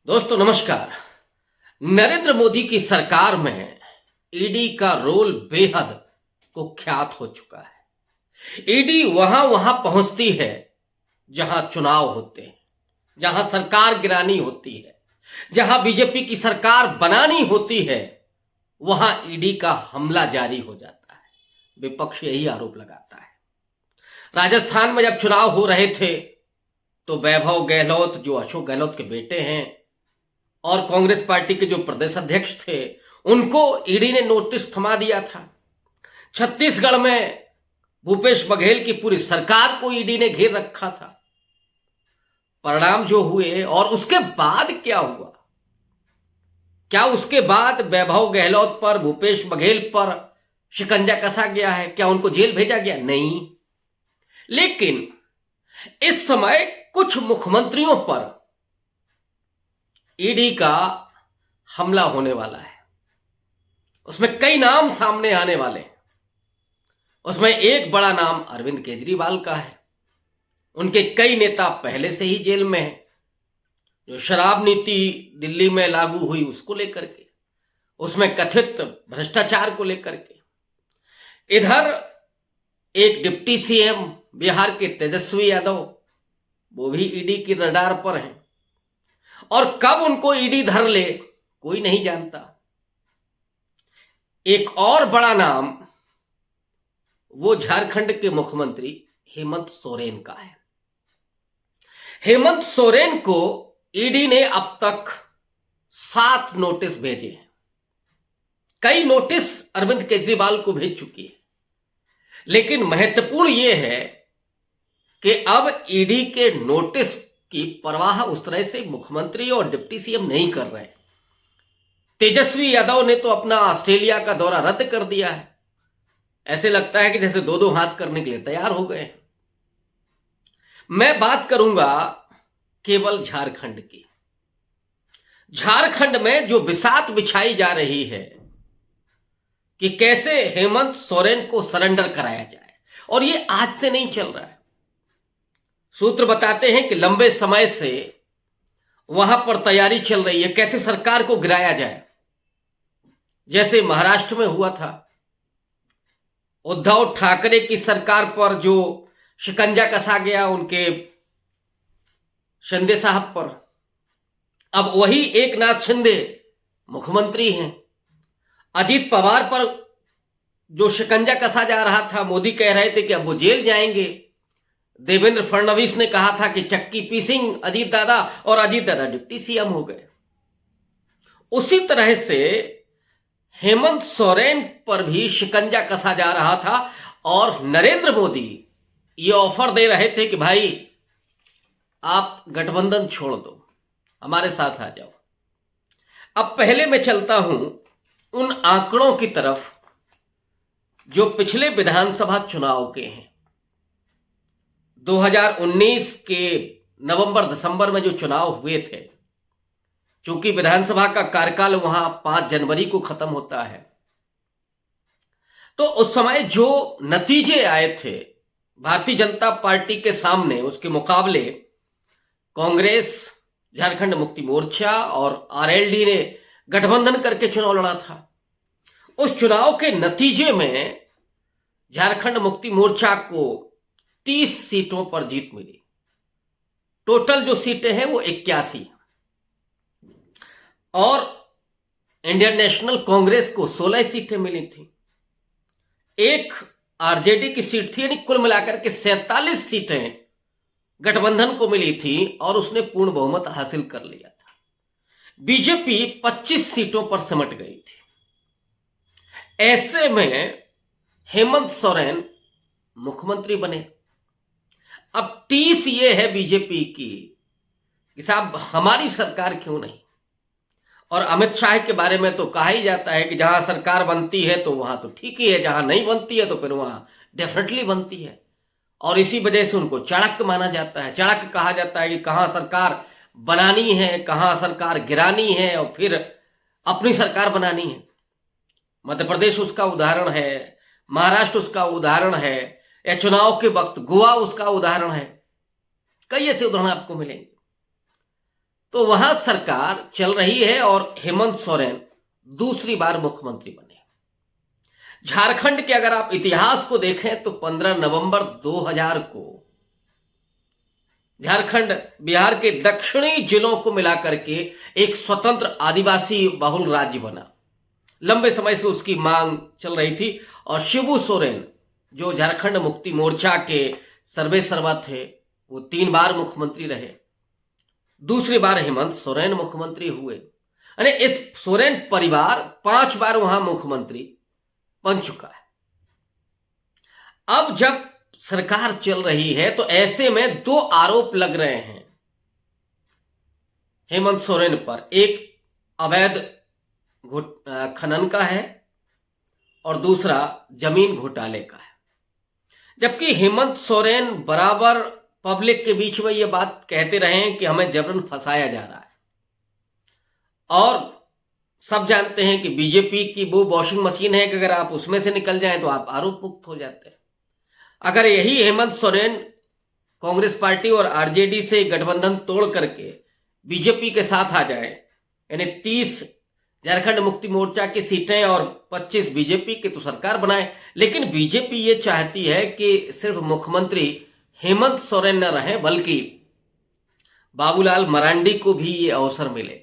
दोस्तों नमस्कार। नरेंद्र मोदी की सरकार में ईडी का रोल बेहद कुख्यात हो चुका है। ईडी वहां वहां पहुंचती है जहां चुनाव होते हैं, जहां सरकार गिरानी होती है, जहां बीजेपी की सरकार बनानी होती है, वहां ईडी का हमला जारी हो जाता है। विपक्ष यही आरोप लगाता है। राजस्थान में जब चुनाव हो रहे थे तो वैभव गहलोत, जो अशोक गहलोत के बेटे हैं, और कांग्रेस पार्टी के जो प्रदेश अध्यक्ष थे, उनको ईडी ने नोटिस थमा दिया था। छत्तीसगढ़ में भूपेश बघेल की पूरी सरकार को ईडी ने घेर रखा था। परिणाम जो हुए और उसके बाद क्या हुआ, क्या उसके बाद वैभव गहलोत पर, भूपेश बघेल पर शिकंजा कसा गया है? क्या उनको जेल भेजा गया? नहीं। लेकिन इस समय कुछ मुख्यमंत्रियों पर ईडी का हमला होने वाला है। उसमें कई नाम सामने आने वाले हैं। उसमें एक बड़ा नाम अरविंद केजरीवाल का है। उनके कई नेता पहले से ही जेल में हैं। जो शराब नीति दिल्ली में लागू हुई उसको लेकर के, उसमें कथित भ्रष्टाचार को लेकर के। इधर एक डिप्टी सीएम बिहार के तेजस्वी यादव, वो भी ईडी की रडार पर हैं। और कब उनको ईडी धर ले कोई नहीं जानता। एक और बड़ा नाम वो झारखंड के मुख्यमंत्री हेमंत सोरेन का है। हेमंत सोरेन को ईडी ने अब तक 7 नोटिस भेजे हैं। कई नोटिस अरविंद केजरीवाल को भेज चुकी है। लेकिन महत्वपूर्ण यह है कि अब ईडी के नोटिस की परवाह उस तरह से मुख्यमंत्री और डिप्टी सीएम नहीं कर रहे। तेजस्वी यादव ने तो अपना ऑस्ट्रेलिया का दौरा रद्द कर दिया है। ऐसे लगता है कि जैसे दो दो हाथ करने के लिए तैयार हो गए। मैं बात करूंगा केवल झारखंड की। झारखंड में जो बिसात बिछाई जा रही है कि कैसे हेमंत सोरेन को सरेंडर कराया जाए, और ये आज से नहीं चल रहा है। सूत्र बताते हैं कि लंबे समय से वहां पर तैयारी चल रही है कैसे सरकार को गिराया जाए। जैसे महाराष्ट्र में हुआ था, उद्धव ठाकरे की सरकार पर जो शिकंजा कसा गया उनके शिंदे साहब पर, अब वही एक नाथ शिंदे मुख्यमंत्री हैं। अजीत पवार पर जो शिकंजा कसा जा रहा था, मोदी कह रहे थे कि अब वो जेल जाएंगे। देवेंद्र फडणवीस ने कहा था कि चक्की पीसिंग अजीत दादा, और अजीत दादा डिप्टी सीएम हो गए। उसी तरह से हेमंत सोरेन पर भी शिकंजा कसा जा रहा था, और नरेंद्र मोदी ये ऑफर दे रहे थे कि भाई आप गठबंधन छोड़ दो, हमारे साथ आ जाओ। अब पहले मैं चलता हूं उन आंकड़ों की तरफ जो पिछले विधानसभा चुनाव के हैं। 2019 के नवंबर दिसंबर में जो चुनाव हुए थे, चूंकि विधानसभा का कार्यकाल वहां 5 जनवरी को खत्म होता है, तो उस समय जो नतीजे आए थे भारतीय जनता पार्टी के सामने, उसके मुकाबले कांग्रेस, झारखंड मुक्ति मोर्चा और आरएलडी ने गठबंधन करके चुनाव लड़ा था। उस चुनाव के नतीजे में झारखंड मुक्ति मोर्चा को 30 सीटों पर जीत मिली। टोटल जो सीटें हैं वो 81, और इंडियन नेशनल कांग्रेस को 16 सीटें मिली थी। एक आरजेडी की सीट थी, यानी कुल मिलाकर के 47 सीटें गठबंधन को मिली थी, और उसने पूर्ण बहुमत हासिल कर लिया था। बीजेपी 25 सीटों पर सिमट गई थी। ऐसे में हेमंत सोरेन मुख्यमंत्री बने। अब टीस ये है बीजेपी की कि साहब हमारी सरकार क्यों नहीं। और अमित शाह के बारे में तो कहा ही जाता है कि जहां सरकार बनती है तो वहां तो ठीक ही है, जहां नहीं बनती है तो फिर वहां डेफिनेटली बनती है। और इसी वजह से उनको चाणक्य माना जाता है। चाणक्य कहा जाता है कि कहां सरकार बनानी है, कहां सरकार गिरानी है, और फिर अपनी सरकार बनानी है। मध्य प्रदेश उसका उदाहरण है, महाराष्ट्र उसका उदाहरण है, या चुनाव के वक्त गोवा उसका उदाहरण है। कई ऐसे उदाहरण आपको मिलेंगे। तो वहां सरकार चल रही है और हेमंत सोरेन दूसरी बार मुख्यमंत्री बने। झारखंड के अगर आप इतिहास को देखें तो 15 नवंबर 2000 को झारखंड बिहार के दक्षिणी जिलों को मिलाकर के एक स्वतंत्र आदिवासी बहुल राज्य बना। लंबे समय से उसकी मांग चल रही थी और शिबू सोरेन जो झारखंड मुक्ति मोर्चा के सर्वेसर्वा थे, वो 3 बार मुख्यमंत्री रहे। दूसरी बार हेमंत सोरेन मुख्यमंत्री हुए। यानी इस सोरेन परिवार 5 बार वहां मुख्यमंत्री बन चुका है। अब जब सरकार चल रही है तो ऐसे में 2 आरोप लग रहे हैं हेमंत सोरेन पर। एक अवैध खनन का है और दूसरा जमीन घोटाले का है। जबकि हेमंत सोरेन बराबर पब्लिक के बीच में ये बात कहते रहे हैं कि हमें जबरन फंसाया जा रहा है, और सब जानते हैं कि बीजेपी की वो वॉशिंग मशीन है कि अगर आप उसमें से निकल जाएं तो आप आरोप मुक्त हो जाते हैं। अगर यही हेमंत सोरेन कांग्रेस पार्टी और आरजेडी से गठबंधन तोड़ करके बीजेपी के साथ आ जाए, यानी 30 झारखंड मुक्ति मोर्चा की सीटें और 25 बीजेपी की, तो सरकार बनाए। लेकिन बीजेपी ये चाहती है कि सिर्फ मुख्यमंत्री हेमंत सोरेन न रहे बल्कि बाबूलाल मरांडी को भी ये अवसर मिले।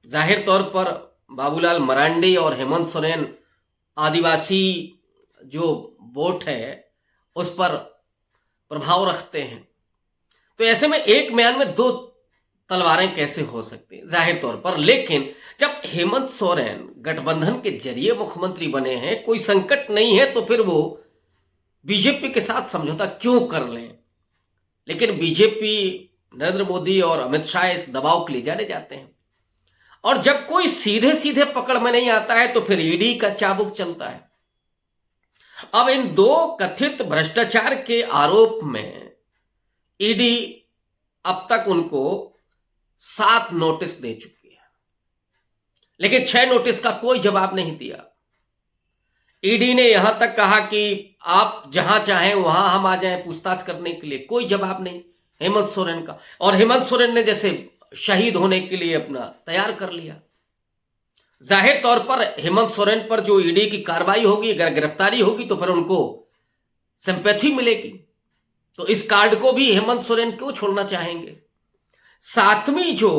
जाहिर तौर पर बाबूलाल मरांडी और हेमंत सोरेन आदिवासी जो वोट है उस पर प्रभाव रखते हैं। तो ऐसे में एक म्यान में 2 तलवारें कैसे हो सकती हैं जाहिर तौर पर। लेकिन जब हेमंत सोरेन गठबंधन के जरिए मुख्यमंत्री बने हैं, कोई संकट नहीं है, तो फिर वो बीजेपी के साथ समझौता क्यों कर लें। लेकिन बीजेपी, नरेंद्र मोदी और अमित शाह इस दबाव के लिए जाने जाते हैं। और जब कोई सीधे सीधे पकड़ में नहीं आता है तो फिर ईडी का चाबुक चलता है। अब इन 2 कथित भ्रष्टाचार के आरोप में ईडी अब तक उनको 7 नोटिस दे चुकी है, लेकिन 6 नोटिस का कोई जवाब नहीं दिया। ईडी ने यहां तक कहा कि आप जहां चाहें वहां हम आ जाएं पूछताछ करने के लिए, कोई जवाब नहीं हेमंत सोरेन का। और हेमंत सोरेन ने जैसे शहीद होने के लिए अपना तैयार कर लिया। जाहिर तौर पर हेमंत सोरेन पर जो ईडी की कार्रवाई होगी, अगर गिरफ्तारी होगी तो फिर उनको सिंपैथी मिलेगी। तो इस कार्ड को भी हेमंत सोरेन क्यों छोड़ना चाहेंगे। 7वीं जो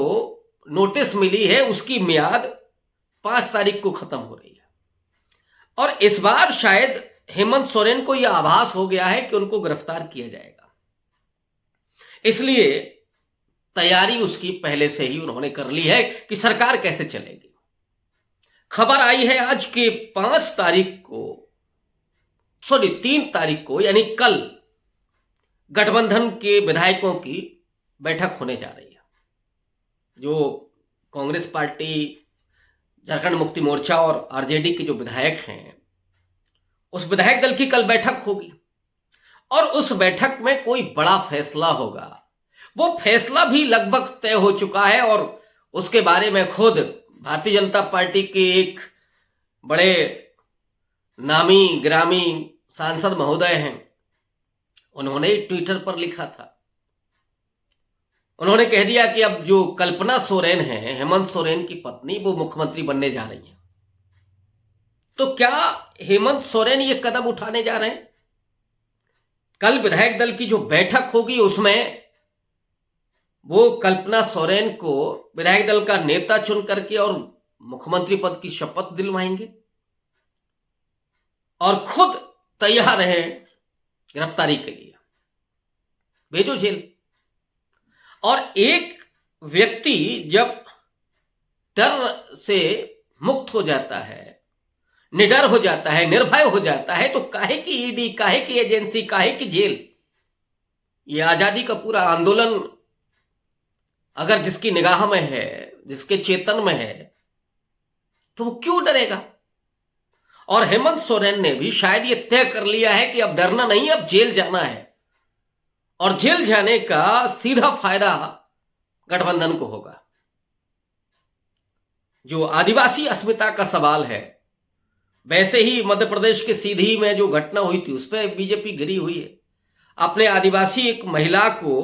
नोटिस मिली है उसकी मियाद 5 तारीख को खत्म हो रही है, और इस बार शायद हेमंत सोरेन को यह आभास हो गया है कि उनको गिरफ्तार किया जाएगा, इसलिए तैयारी उसकी पहले से ही उन्होंने कर ली है कि सरकार कैसे चलेगी। खबर आई है आज के 5 तारीख को, 3 तारीख को, यानी कल गठबंधन के विधायकों की बैठक होने जा रही है। जो कांग्रेस पार्टी, झारखंड मुक्ति मोर्चा और आरजेडी के जो विधायक हैं, उस विधायक दल की कल बैठक होगी और उस बैठक में कोई बड़ा फैसला होगा। वो फैसला भी लगभग तय हो चुका है और उसके बारे में खुद भारतीय जनता पार्टी के एक बड़े नामी ग्रामी सांसद महोदय हैं, उन्होंने ट्विटर पर लिखा था। उन्होंने कह दिया कि अब जो कल्पना सोरेन है, हेमंत सोरेन की पत्नी, वो मुख्यमंत्री बनने जा रही हैं। तो क्या हेमंत सोरेन ये कदम उठाने जा रहे हैं? कल विधायक दल की जो बैठक होगी उसमें वो कल्पना सोरेन को विधायक दल का नेता चुन करके और मुख्यमंत्री पद की शपथ दिलवाएंगे और खुद तैयार है गिरफ्तारी के लिए, भेजो जेल। और एक व्यक्ति जब डर से मुक्त हो जाता है, निडर हो जाता है, निर्भय हो जाता है, तो काहे की ईडी, काहे की एजेंसी, काहे की जेल। ये आजादी का पूरा आंदोलन अगर जिसकी निगाह में है, जिसके चेतन में है, तो वो क्यों डरेगा। और हेमंत सोरेन ने भी शायद ये तय कर लिया है कि अब डरना नहीं, अब जेल जाना है, और जेल जाने का सीधा फायदा गठबंधन को होगा। जो आदिवासी अस्मिता का सवाल है, वैसे ही मध्य प्रदेश के सीधी में जो घटना हुई थी उस पर बीजेपी गिरी हुई है। अपने आदिवासी एक महिला को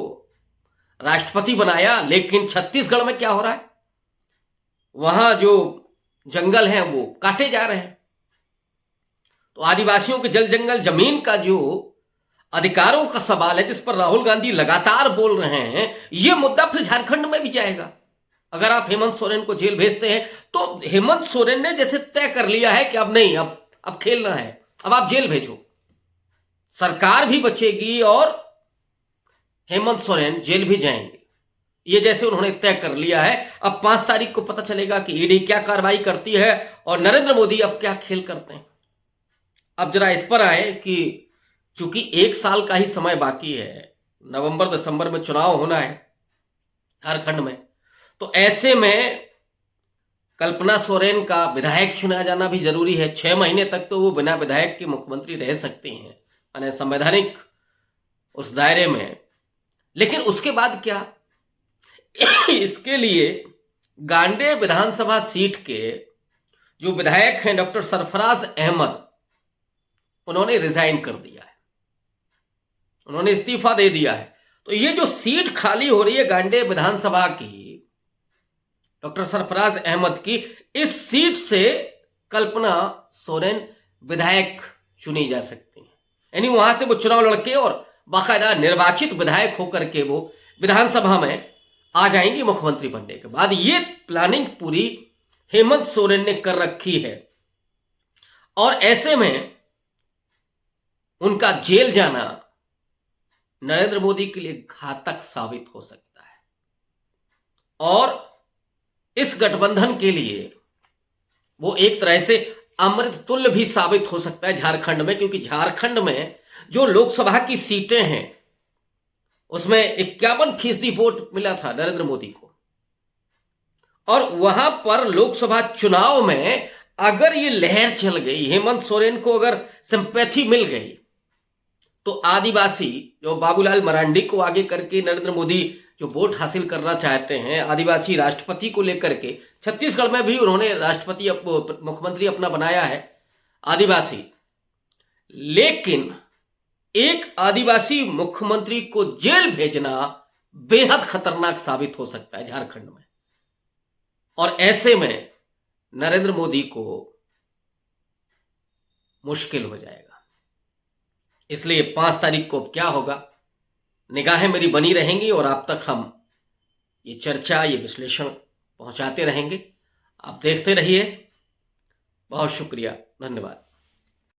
राष्ट्रपति बनाया, लेकिन छत्तीसगढ़ में क्या हो रहा है, वहां जो जंगल हैं वो काटे जा रहे हैं। तो आदिवासियों के जल जंगल जमीन का जो अधिकारों का सवाल है, जिस पर राहुल गांधी लगातार बोल रहे हैं, ये मुद्दा फिर झारखंड में भी जाएगा। अगर आप हेमंत सोरेन को जेल भेजते हैं तो हेमंत सोरेन ने जैसे तय कर लिया है कि अब नहीं, अब खेलना है, अब आप जेल भेजो, सरकार भी बचेगी और हेमंत सोरेन जेल भी जाएंगे। ये जैसे उन्होंने तय कर लिया है। अब 5 तारीख को पता चलेगा कि ईडी क्या कार्रवाई करती है और नरेंद्र मोदी अब क्या खेल करते हैं। अब जरा इस पर आए कि चूंकि 1 साल का ही समय बाकी है, नवंबर दिसंबर में चुनाव होना है झारखंड में, तो ऐसे में कल्पना सोरेन का विधायक चुना जाना भी जरूरी है। 6 महीने तक तो वो बिना विधायक के मुख्यमंत्री रह सकती हैं, यानी संवैधानिक उस दायरे में। लेकिन उसके बाद क्या? इसके लिए गांडे विधानसभा सीट के जो विधायक हैं डॉक्टर सरफराज अहमद, उन्होंने रिजाइन कर दिया है, उन्होंने इस्तीफा दे दिया है। तो ये जो सीट खाली हो रही है गांडे विधानसभा की, डॉक्टर सरफराज अहमद की, इस सीट से कल्पना सोरेन विधायक चुनी जा सकती हैं। यानी वहां से वो चुनाव लड़के और बाकायदा निर्वाचित विधायक होकर के वो विधानसभा में आ जाएंगी मुख्यमंत्री बनने के बाद। ये प्लानिंग पूरी हेमंत सोरेन ने कर रखी है और ऐसे में उनका जेल जाना नरेंद्र मोदी के लिए घातक साबित हो सकता है और इस गठबंधन के लिए वो एक तरह से अमृत तुल्य भी साबित हो सकता है झारखंड में, क्योंकि झारखंड में जो लोकसभा की सीटें हैं उसमें 51% वोट मिला था नरेंद्र मोदी को, और वहां पर लोकसभा चुनाव में अगर ये लहर चल गई, हेमंत सोरेन को अगर सिंपैथी मिल गई, तो आदिवासी जो बाबूलाल मरांडी को आगे करके नरेंद्र मोदी जो वोट हासिल करना चाहते हैं, आदिवासी राष्ट्रपति को लेकर के, छत्तीसगढ़ में भी उन्होंने राष्ट्रपति मुख्यमंत्री अपना बनाया है आदिवासी, लेकिन एक आदिवासी मुख्यमंत्री को जेल भेजना बेहद खतरनाक साबित हो सकता है झारखंड में। और ऐसे में नरेंद्र मोदी को मुश्किल हो जाएगा। इसलिए 5 तारीख को क्या होगा, निगाहें मेरी बनी रहेंगी और आप तक हम ये चर्चा, ये विश्लेषण पहुंचाते रहेंगे। आप देखते रहिए। बहुत शुक्रिया, धन्यवाद।